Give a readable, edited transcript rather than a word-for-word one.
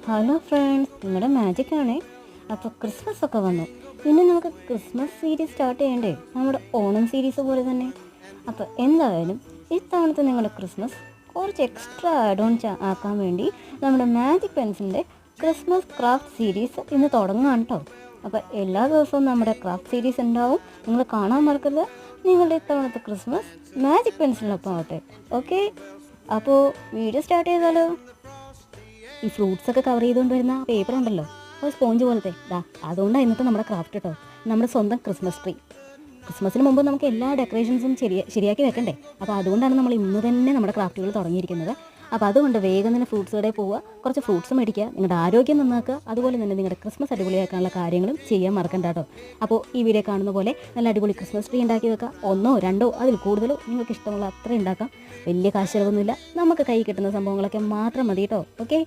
Hello friends, നിങ്ങളുടെ magic ആണേ. അപ്പോൾ ക്രിസ്മസ് ഒക്കെ വന്നു. ഇനി നമുക്ക് ക്രിസ്മസ് സീരീസ് സ്റ്റാർട്ട് ചെയ്യണ്ടേ, നമ്മുടെ ഓണം സീരീസ് പോലെ തന്നെ. അപ്പോൾ എന്തായാലും ഇത്തവണത്തെ നിങ്ങളുടെ ക്രിസ്മസ് കുറച്ച് എക്സ്ട്രാ ആഡ് ഓൺ ആക്കാൻ വേണ്ടി നമ്മുടെ മാജിക് പെൻസിലിൻ്റെ ക്രിസ്മസ് ക്രാഫ്റ്റ് സീരീസ് ഇന്ന് തുടങ്ങാം കേട്ടോ. അപ്പോൾ എല്ലാ ദിവസവും നമ്മുടെ ക്രാഫ്റ്റ് സീരീസ് ഉണ്ടാവും, നിങ്ങൾ കാണാൻ മറക്കരുത്. നിങ്ങളുടെ ഇത്തവണത്തെ ക്രിസ്മസ് മാജിക് പെൻസിലിനൊപ്പം ആവട്ടെ. ഓക്കെ, അപ്പോൾ വീഡിയോ സ്റ്റാർട്ട് ചെയ്താലോ. ഈ ഫ്രൂട്ട്സൊക്കെ കവർ ചെയ്തുകൊണ്ട് വരുന്ന പേപ്പർ ഉണ്ടല്ലോ, ഒരു സ്പോഞ്ച് പോലത്തെ അതുകൊണ്ടാണ് ഇന്നത്തെ നമ്മുടെ ക്രാഫ്റ്റ് കേട്ടോ. നമ്മുടെ സ്വന്തം ക്രിസ്മസ് ട്രീ. ക്രിസ്മസിന് മുമ്പ് നമുക്ക് എല്ലാ ഡെക്കറേഷൻസും ശരിയാക്കി വെക്കണ്ടേ. അപ്പോൾ അതുകൊണ്ടാണ് നമ്മൾ ഇന്ന് തന്നെ നമ്മുടെ ക്രാഫ്റ്റുകൾ തുടങ്ങിയിരിക്കുന്നത്. അപ്പോൾ അതുകൊണ്ട് വേഗം തന്നെ ഫ്രൂട്ട്സ് കടയിൽ പോവുക, കുറച്ച് ഫ്രൂട്ട്സ് മേടിക്കുക, നിങ്ങളുടെ ആരോഗ്യം നന്നാക്കുക, അതുപോലെ തന്നെ നിങ്ങളുടെ ക്രിസ്മസ് അടിപൊളിയാക്കാനുള്ള കാര്യങ്ങളും ചെയ്യാൻ മറക്കണ്ട കേട്ടോ. അപ്പോൾ ഈ വീഡിയോ കാണുന്ന പോലെ നല്ല അടിപൊളി ക്രിസ്മസ് ട്രീ ഉണ്ടാക്കി വെക്കുക. 1 2 അതിൽ കൂടുതലോ നിങ്ങൾക്ക് ഇഷ്ടമുള്ള അത്ര ഉണ്ടാക്കാം. വലിയ കാശ് ചിലവൊന്നുമില്ല, നമുക്ക് കൈ കിട്ടുന്ന സംഭവങ്ങളൊക്കെ മാത്രം മതി കേട്ടോ. ഓക്കെ.